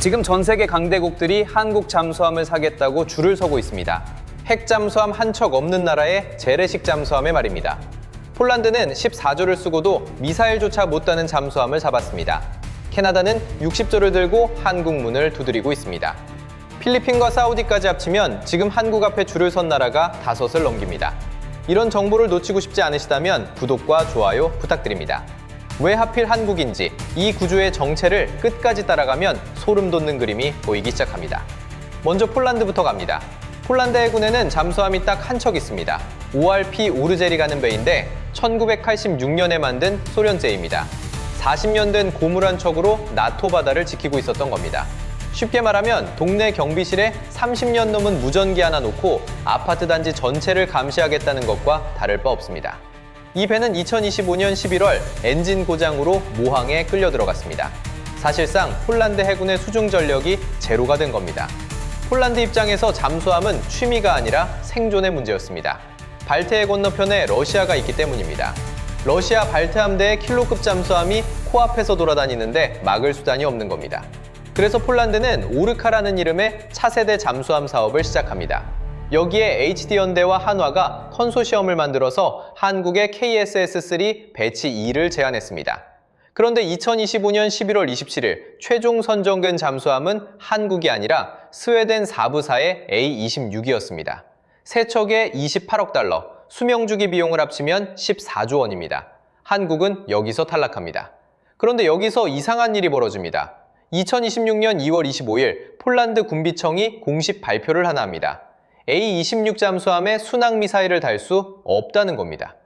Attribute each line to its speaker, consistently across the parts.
Speaker 1: 지금 전 세계 강대국들이 한국 잠수함을 사겠다고 줄을 서고 있습니다. 핵 잠수함 한 척 없는 나라의 재래식 잠수함의 말입니다. 폴란드는 14조를 쓰고도 미사일조차 못 다는 잠수함을 잡았습니다. 캐나다는 60조를 들고 한국 문을 두드리고 있습니다. 필리핀과 사우디까지 합치면 지금 한국 앞에 줄을 선 나라가 5을 넘깁니다. 이런 정보를 놓치고 싶지 않으시다면 구독과 좋아요 부탁드립니다. 왜 하필 한국인지 이 구조의 정체를 끝까지 따라가면 소름 돋는 그림이 보이기 시작합니다. 먼저 폴란드부터 갑니다. 폴란드 해군에는 잠수함이 딱 한 척 있습니다. ORP 오르제리가는 배인데 1986년에 만든 소련제입니다. 40년 된 고물한 척으로 나토 바다를 지키고 있었던 겁니다. 쉽게 말하면 동네 경비실에 30년 넘은 무전기 하나 놓고 아파트 단지 전체를 감시하겠다는 것과 다를 바 없습니다. 이 배는 2025년 11월 엔진 고장으로 모항에 끌려 들어갔습니다. 사실상 폴란드 해군의 수중 전력이 제로가 된 겁니다. 폴란드 입장에서 잠수함은 취미가 아니라 생존의 문제였습니다. 발트해 건너편에 러시아가 있기 때문입니다. 러시아 발트 함대의 킬로급 잠수함이 코앞에서 돌아다니는데 막을 수단이 없는 겁니다. 그래서 폴란드는 오르카라는 이름의 차세대 잠수함 사업을 시작합니다. 여기에 HD현대와 한화가 컨소시엄을 만들어서 한국의 KSS-3 배치 2를 제안했습니다. 그런데 2025년 11월 27일 최종 선정된 잠수함은 한국이 아니라 스웨덴 4부사의 A26이었습니다. 세 척에 28억 달러, 수명주기 비용을 합치면 14조 원입니다. 한국은 여기서 탈락합니다. 그런데 여기서 이상한 일이 벌어집니다. 2026년 2월 25일 폴란드 군비청이 공식 발표를 하나 합니다. A26 잠수함에 순항미사일을 달 수 없다는 겁니다.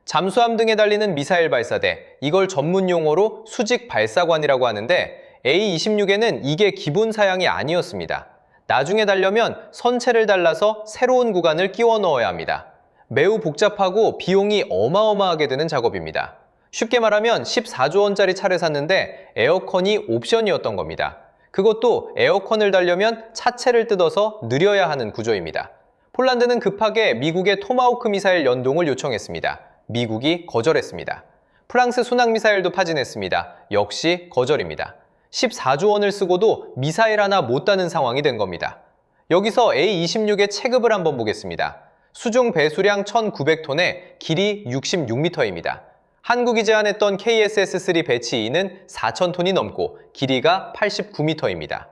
Speaker 1: 잠수함 등에 달리는 미사일 발사대, 이걸 전문 용어로 수직 발사관이라고 하는데 A26에는 이게 기본 사양이 아니었습니다. 나중에 달려면 선체를 달라서 새로운 구간을 끼워 넣어야 합니다. 매우 복잡하고 비용이 어마어마하게 드는 작업입니다. 쉽게 말하면 14조 원짜리 차를 샀는데 에어컨이 옵션이었던 겁니다. 그것도 에어컨을 달려면 차체를 뜯어서 느려야 하는 구조입니다. 폴란드는 급하게 미국의 토마호크 미사일 연동을 요청했습니다. 미국이 거절했습니다. 프랑스 순항미사일도 파진했습니다. 역시 거절입니다. 14조 원을 쓰고도 미사일 하나 못 다는 상황이 된 겁니다. 여기서 A26의 체급을 한번 보겠습니다. 수중 배수량 1900톤에 길이 66m입니다. 한국이 제안했던 KSS-3 배치 2는 4000톤이 넘고 길이가 89m입니다.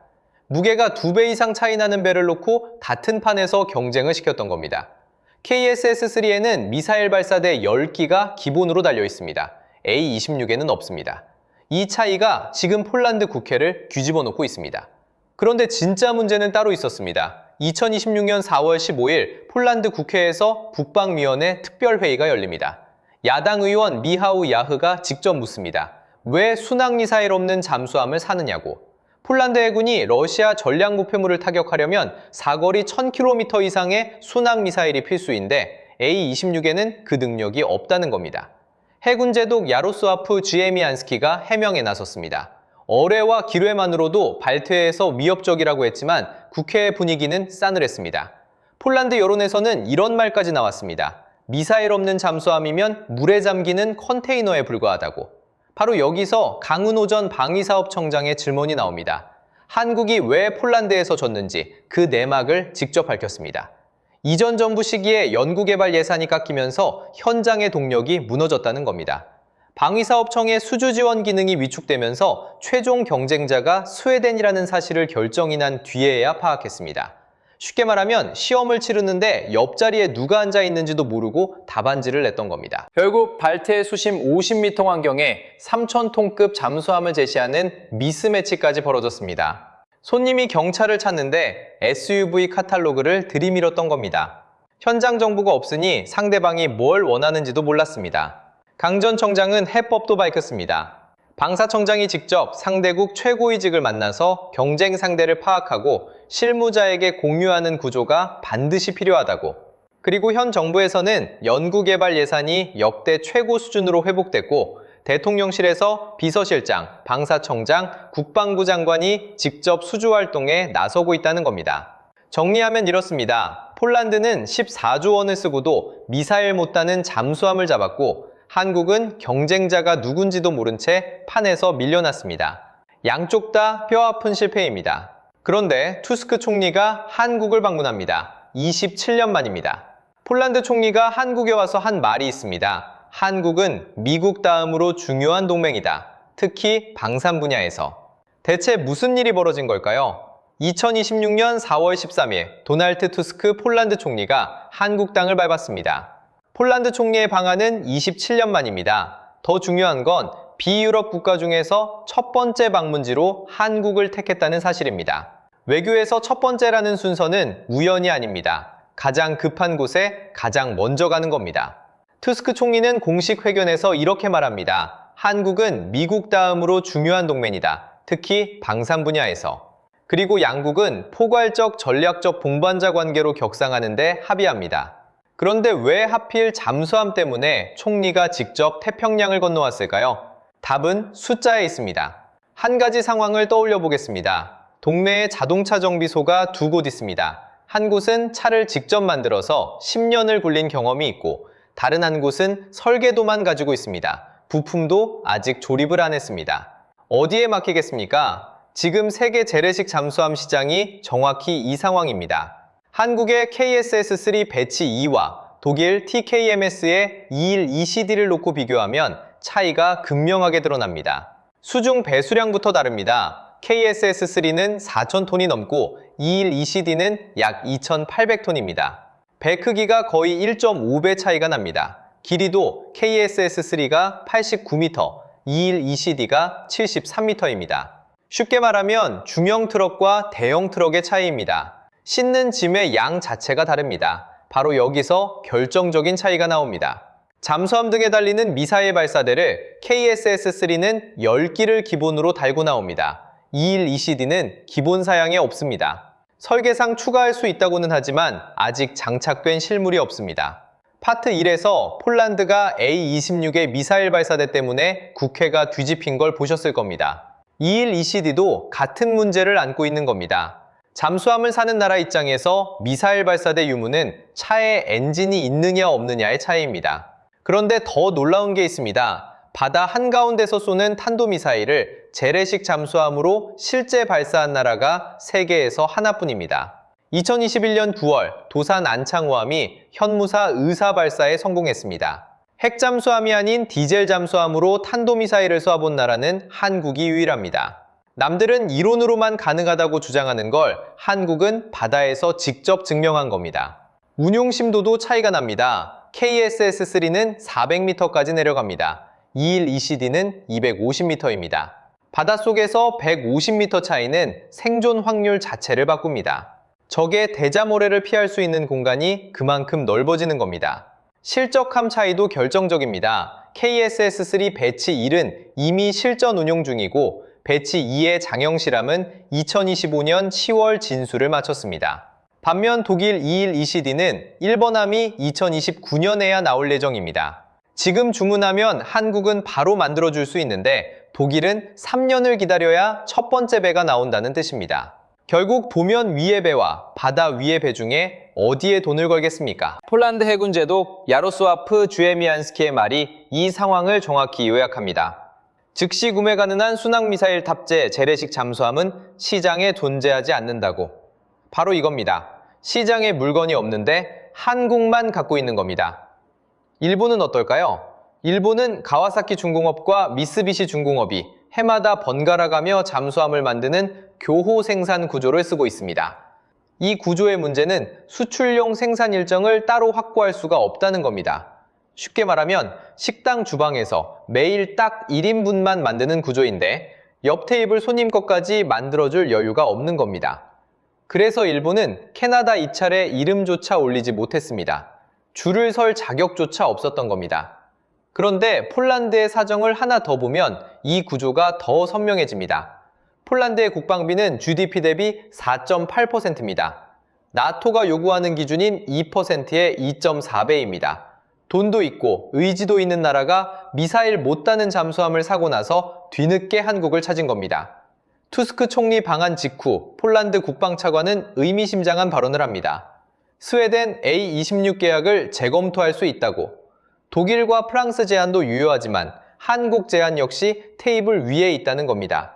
Speaker 1: 무게가 2배 이상 차이 나는 배를 놓고 같은 판에서 경쟁을 시켰던 겁니다. KSS-3에는 미사일 발사대 10기가 기본으로 달려 있습니다. A26에는 없습니다. 이 차이가 지금 폴란드 국회를 뒤집어 놓고 있습니다. 그런데 진짜 문제는 따로 있었습니다. 2026년 4월 15일 폴란드 국회에서 국방위원회 특별회의가 열립니다. 야당 의원 미하우 야흐가 직접 묻습니다. 왜 순항미사일 없는 잠수함을 사느냐고. 폴란드 해군이 러시아 전략목표물을 타격하려면 사거리 1000km 이상의 순항미사일이 필수인데 A26에는 그 능력이 없다는 겁니다. 해군 제독 야로스와프 지에미안스키가 해명에 나섰습니다. 어뢰와 기뢰만으로도 발트해에서 위협적이라고 했지만 국회의 분위기는 싸늘했습니다. 폴란드 여론에서는 이런 말까지 나왔습니다. 미사일 없는 잠수함이면 물에 잠기는 컨테이너에 불과하다고. 바로 여기서 강은호 전 방위사업청장의 질문이 나옵니다. 한국이 왜 폴란드에서 졌는지 그 내막을 직접 밝혔습니다. 이전 정부 시기에 연구개발 예산이 깎이면서 현장의 동력이 무너졌다는 겁니다. 방위사업청의 수주 지원 기능이 위축되면서 최종 경쟁자가 스웨덴이라는 사실을 결정이 난 뒤에야 파악했습니다. 쉽게 말하면 시험을 치르는데 옆자리에 누가 앉아 있는지도 모르고 답안지를 냈던 겁니다. 결국 발트해 수심 50m 환경에 3000톤급 잠수함을 제시하는 미스매치까지 벌어졌습니다. 손님이 경찰을 찾는데 SUV 카탈로그를 들이밀었던 겁니다. 현장 정보가 없으니 상대방이 뭘 원하는지도 몰랐습니다. 강 전 청장은 해법도 밝혔습니다. 방사청장이 직접 상대국 최고위직을 만나서 경쟁 상대를 파악하고 실무자에게 공유하는 구조가 반드시 필요하다고. 그리고 현 정부에서는 연구개발 예산이 역대 최고 수준으로 회복됐고 대통령실에서 비서실장, 방사청장, 국방부 장관이 직접 수주활동에 나서고 있다는 겁니다. 정리하면 이렇습니다. 폴란드는 14조 원을 쓰고도 미사일 못 다는 잠수함을 잡았고 한국은 경쟁자가 누군지도 모른 채 판에서 밀려났습니다. 양쪽 다 뼈아픈 실패입니다. 그런데 투스크 총리가 한국을 방문합니다. 27년 만입니다. 폴란드 총리가 한국에 와서 한 말이 있습니다. 한국은 미국 다음으로 중요한 동맹이다. 특히 방산 분야에서. 대체 무슨 일이 벌어진 걸까요? 2026년 4월 13일 도널드 투스크 폴란드 총리가 한국 땅을 밟았습니다. 폴란드 총리의 방한은 27년 만입니다. 더 중요한 건 비유럽 국가 중에서 첫 번째 방문지로 한국을 택했다는 사실입니다. 외교에서 첫 번째라는 순서는 우연이 아닙니다. 가장 급한 곳에 가장 먼저 가는 겁니다. 투스크 총리는 공식 회견에서 이렇게 말합니다. 한국은 미국 다음으로 중요한 동맹이다. 특히 방산 분야에서. 그리고 양국은 포괄적 전략적 동반자 관계로 격상하는 데 합의합니다. 그런데 왜 하필 잠수함 때문에 총리가 직접 태평양을 건너왔을까요? 답은 숫자에 있습니다. 한 가지 상황을 떠올려 보겠습니다. 동네에 자동차 정비소가 두 곳 있습니다. 한 곳은 차를 직접 만들어서 10년을 굴린 경험이 있고 다른 한 곳은 설계도만 가지고 있습니다. 부품도 아직 조립을 안 했습니다. 어디에 맡기겠습니까? 지금 세계 재래식 잠수함 시장이 정확히 이 상황입니다. 한국의 KSS-3 배치 2와 독일 TKMS의 21 ECD를 놓고 비교하면 차이가 극명하게 드러납니다. 수중 배수량부터 다릅니다. KSS-3는 4,000톤이 넘고 21 ECD는 약 2,800톤입니다. 배 크기가 거의 1.5배 차이가 납니다. 길이도 KSS-3가 89m, 21 ECD가 73m입니다. 쉽게 말하면 중형 트럭과 대형 트럭의 차이입니다. 싣는 짐의 양 자체가 다릅니다. 바로 여기서 결정적인 차이가 나옵니다. 잠수함 등에 달리는 미사일 발사대를 KSS-3는 10기를 기본으로 달고 나옵니다. 21 ECD는 기본 사양에 없습니다. 설계상 추가할 수 있다고는 하지만 아직 장착된 실물이 없습니다. 파트 1에서 폴란드가 A-26의 미사일 발사대 때문에 국회가 뒤집힌 걸 보셨을 겁니다. 21 ECD도 같은 문제를 안고 있는 겁니다. 잠수함을 사는 나라 입장에서 미사일 발사대 유무는 차에 엔진이 있느냐 없느냐의 차이입니다. 그런데 더 놀라운 게 있습니다. 바다 한가운데서 쏘는 탄도미사일을 재래식 잠수함으로 실제 발사한 나라가 세계에서 하나뿐입니다. 2021년 9월 도산 안창호함이 현무사 의사 발사에 성공했습니다. 핵잠수함이 아닌 디젤 잠수함으로 탄도미사일을 쏴본 나라는 한국이 유일합니다. 남들은 이론으로만 가능하다고 주장하는 걸 한국은 바다에서 직접 증명한 겁니다. 운용 심도도 차이가 납니다. KSS-3는 400m까지 내려갑니다. 21 ECD는 250m입니다. 바닷속에서 150m 차이는 생존 확률 자체를 바꿉니다. 적의 대자모래를 피할 수 있는 공간이 그만큼 넓어지는 겁니다. 실적함 차이도 결정적입니다. KSS-3 배치 1은 이미 실전 운용 중이고 배치 2의 장영실함은 2025년 10월 진수를 마쳤습니다. 반면 독일 21 ECD는 1번함이 2029년에야 나올 예정입니다. 지금 주문하면 한국은 바로 만들어줄 수 있는데 독일은 3년을 기다려야 첫 번째 배가 나온다는 뜻입니다. 결국 도면 위의 배와 바다 위의 배 중에 어디에 돈을 걸겠습니까? 폴란드 해군 제독 야로스와프 주에미안스키의 말이 이 상황을 정확히 요약합니다. 즉시 구매 가능한 순항미사일 탑재 재래식 잠수함은 시장에 존재하지 않는다고. 바로 이겁니다. 시장에 물건이 없는데 한국만 갖고 있는 겁니다. 일본은 어떨까요? 일본은 가와사키 중공업과 미쓰비시 중공업이 해마다 번갈아가며 잠수함을 만드는 교호 생산 구조를 쓰고 있습니다. 이 구조의 문제는 수출용 생산 일정을 따로 확보할 수가 없다는 겁니다. 쉽게 말하면 식당 주방에서 매일 딱 1인분만 만드는 구조인데 옆 테이블 손님 것까지 만들어줄 여유가 없는 겁니다. 그래서 일본은 캐나다 입찰에 이름조차 올리지 못했습니다. 줄을 설 자격조차 없었던 겁니다. 그런데 폴란드의 사정을 하나 더 보면 이 구조가 더 선명해집니다. 폴란드의 국방비는 GDP 대비 4.8%입니다. 나토가 요구하는 기준인 2%의 2.4배입니다. 돈도 있고 의지도 있는 나라가 미사일 못 다는 잠수함을 사고 나서 뒤늦게 한국을 찾은 겁니다. 투스크 총리 방한 직후 폴란드 국방차관은 의미심장한 발언을 합니다. 스웨덴 A-26 계약을 재검토할 수 있다고. 독일과 프랑스 제안도 유효하지만 한국 제안 역시 테이블 위에 있다는 겁니다.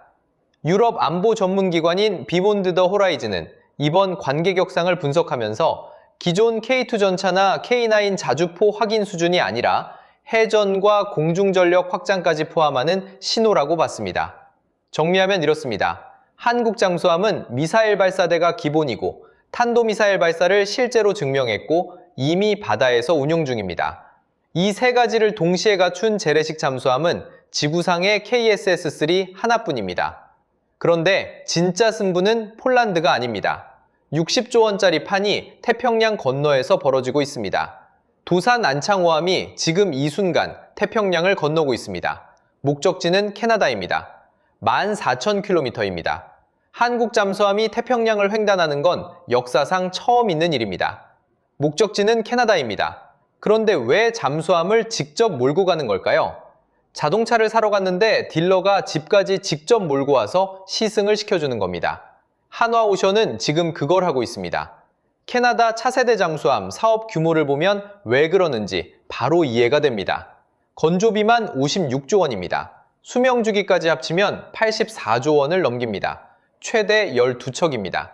Speaker 1: 유럽 안보 전문기관인 비욘드 더 호라이즌은 이번 관계 격상을 분석하면서 기존 K2 전차나 K9 자주포 확인 수준이 아니라 해전과 공중전력 확장까지 포함하는 신호라고 봤습니다. 정리하면 이렇습니다. 한국 잠수함은 미사일 발사대가 기본이고 탄도미사일 발사를 실제로 증명했고 이미 바다에서 운용 중입니다. 이 세 가지를 동시에 갖춘 재래식 잠수함은 지구상의 KSS-3 하나뿐입니다. 그런데 진짜 승부는 폴란드가 아닙니다. 60조 원짜리 판이 태평양 건너에서 벌어지고 있습니다. 도산 안창호함이 지금 이 순간 태평양을 건너고 있습니다. 목적지는 캐나다입니다. 14,000km입니다. 한국 잠수함이 태평양을 횡단하는 건 역사상 처음 있는 일입니다. 목적지는 캐나다입니다. 그런데 왜 잠수함을 직접 몰고 가는 걸까요? 자동차를 사러 갔는데 딜러가 집까지 직접 몰고 와서 시승을 시켜주는 겁니다. 한화오션은 지금 그걸 하고 있습니다. 캐나다 차세대 잠수함 사업 규모를 보면 왜 그러는지 바로 이해가 됩니다. 건조비만 56조 원입니다. 수명주기까지 합치면 84조 원을 넘깁니다. 최대 12척입니다.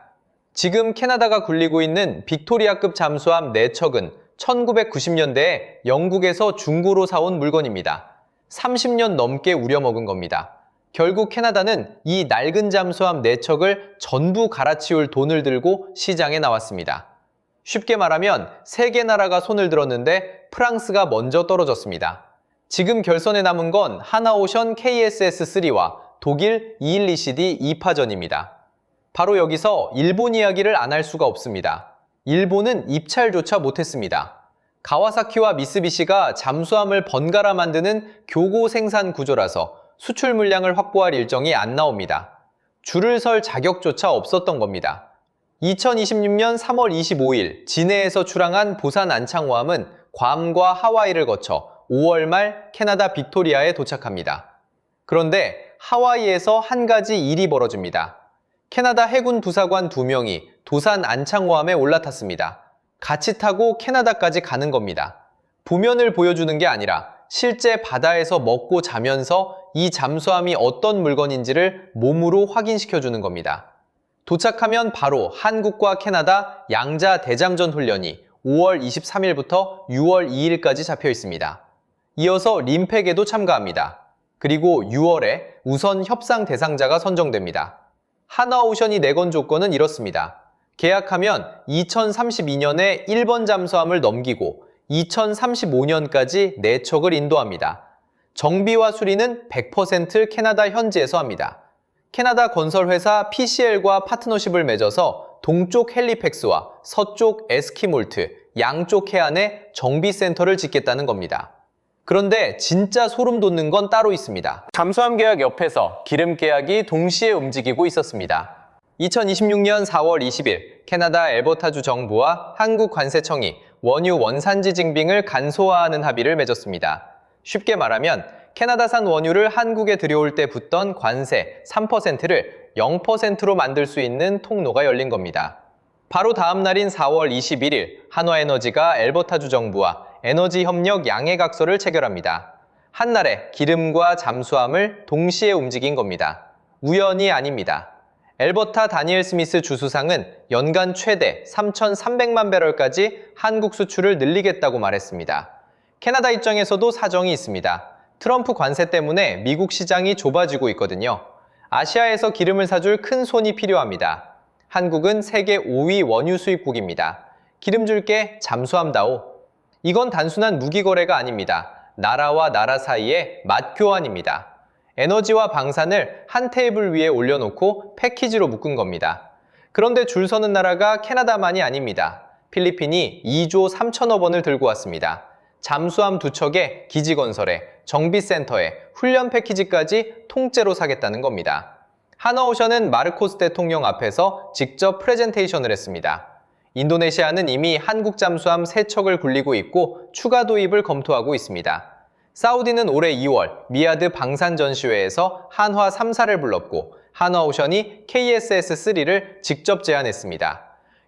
Speaker 1: 지금 캐나다가 굴리고 있는 빅토리아급 잠수함 4척은 1990년대에 영국에서 중고로 사온 물건입니다. 30년 넘게 우려먹은 겁니다. 결국 캐나다는 이 낡은 잠수함 4척을 전부 갈아치울 돈을 들고 시장에 나왔습니다. 쉽게 말하면 3개 나라가 손을 들었는데 프랑스가 먼저 떨어졌습니다. 지금 결선에 남은 건 하나오션 KSS-3와 독일 212CD 2파전입니다. 바로 여기서 일본 이야기를 안 할 수가 없습니다. 일본은 입찰조차 못했습니다. 가와사키와 미쓰비시가 잠수함을 번갈아 만드는 교고 생산 구조라서 수출 물량을 확보할 일정이 안 나옵니다. 줄을 설 자격조차 없었던 겁니다. 2026년 3월 25일 진해에서 출항한 보산 안창호함은 괌과 하와이를 거쳐 5월 말 캐나다 빅토리아에 도착합니다. 그런데 하와이에서 한 가지 일이 벌어집니다. 캐나다 해군 부사관 2명이 도산 안창호함에 올라탔습니다. 같이 타고 캐나다까지 가는 겁니다. 부면을 보여주는 게 아니라 실제 바다에서 먹고 자면서 이 잠수함이 어떤 물건인지를 몸으로 확인시켜주는 겁니다. 도착하면 바로 한국과 캐나다 양자 대잠전 훈련이 5월 23일부터 6월 2일까지 잡혀 있습니다. 이어서 림팩에도 참가합니다. 그리고 6월에 우선 협상 대상자가 선정됩니다. 하나오션이 내건 조건은 이렇습니다. 계약하면 2032년에 1번 잠수함을 넘기고 2035년까지 4척을 인도합니다. 정비와 수리는 100% 캐나다 현지에서 합니다. 캐나다 건설회사 PCL과 파트너십을 맺어서 동쪽 헬리팩스와 서쪽 에스키몰트, 양쪽 해안에 정비센터를 짓겠다는 겁니다. 그런데 진짜 소름 돋는 건 따로 있습니다. 잠수함 계약 옆에서 기름 계약이 동시에 움직이고 있었습니다. 2026년 4월 20일 캐나다 엘버타주 정부와 한국관세청이 원유 원산지 증빙을 간소화하는 합의를 맺었습니다. 쉽게 말하면 캐나다산 원유를 한국에 들여올 때 붙던 관세 3%를 0%로 만들 수 있는 통로가 열린 겁니다. 바로 다음 날인 4월 21일 한화에너지가 엘버타주 정부와 에너지협력 양해각서를 체결합니다. 한날에 기름과 잠수함을 동시에 움직인 겁니다. 우연이 아닙니다. 엘버타 다니엘 스미스 주수상은 연간 최대 3,300만 배럴까지 한국 수출을 늘리겠다고 말했습니다. 캐나다 입장에서도 사정이 있습니다. 트럼프 관세 때문에 미국 시장이 좁아지고 있거든요. 아시아에서 기름을 사줄 큰 손이 필요합니다. 한국은 세계 5위 원유 수입국입니다. 기름 줄게 잠수함다오. 이건 단순한 무기 거래가 아닙니다. 나라와 나라 사이의 맛 교환입니다. 에너지와 방산을 한 테이블 위에 올려놓고 패키지로 묶은 겁니다. 그런데 줄 서는 나라가 캐나다만이 아닙니다. 필리핀이 2조 3천억 원을 들고 왔습니다. 잠수함 2척에 기지건설에 정비센터에 훈련 패키지까지 통째로 사겠다는 겁니다. 하나오션은 마르코스 대통령 앞에서 직접 프레젠테이션을 했습니다. 인도네시아는 이미 한국 잠수함 3척을 굴리고 있고 추가 도입을 검토하고 있습니다. 사우디는 올해 2월 미야드 방산 전시회에서 한화 3사를 불렀고 한화오션이 KSS-3를 직접 제안했습니다.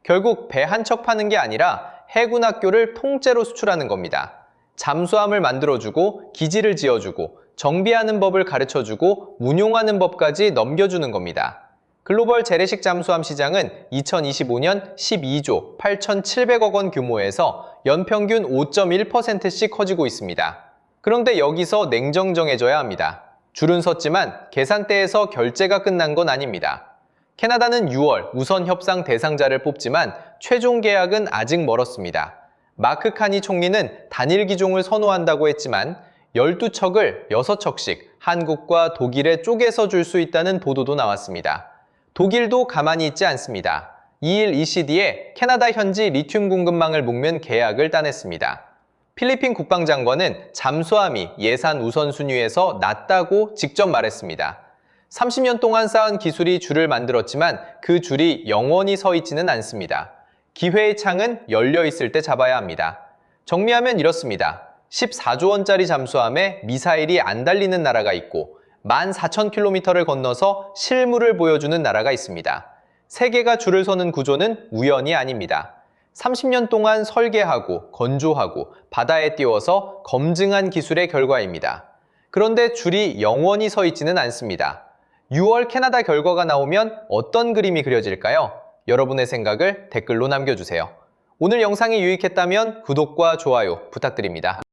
Speaker 1: 결국 배 한 척 파는 게 아니라 해군학교를 통째로 수출하는 겁니다. 잠수함을 만들어주고 기지를 지어주고 정비하는 법을 가르쳐주고 운용하는 법까지 넘겨주는 겁니다. 글로벌 재래식 잠수함 시장은 2025년 12조 8,700억 원 규모에서 연평균 5.1%씩 커지고 있습니다. 그런데 여기서 냉정정해져야 합니다. 줄은 섰지만 계산대에서 결제가 끝난 건 아닙니다. 캐나다는 6월 우선 협상 대상자를 뽑지만 최종 계약은 아직 멀었습니다. 마크 카니 총리는 단일 기종을 선호한다고 했지만 12척을 6척씩 한국과 독일에 쪼개서 줄 수 있다는 보도도 나왔습니다. 독일도 가만히 있지 않습니다. 2일 ECD에 캐나다 현지 리튬 공급망을 묶는 계약을 따냈습니다. 필리핀 국방장관은 잠수함이 예산 우선순위에서 낮다고 직접 말했습니다. 30년 동안 쌓은 기술이 줄을 만들었지만 그 줄이 영원히 서 있지는 않습니다. 기회의 창은 열려 있을 때 잡아야 합니다. 정리하면 이렇습니다. 14조 원짜리 잠수함에 미사일이 안 달리는 나라가 있고 14,000km를 건너서 실물을 보여주는 나라가 있습니다. 세 개가 줄을 서는 구조는 우연이 아닙니다. 30년 동안 설계하고 건조하고 바다에 띄워서 검증한 기술의 결과입니다. 그런데 줄이 영원히 서 있지는 않습니다. 6월 캐나다 결과가 나오면 어떤 그림이 그려질까요? 여러분의 생각을 댓글로 남겨주세요. 오늘 영상이 유익했다면 구독과 좋아요 부탁드립니다.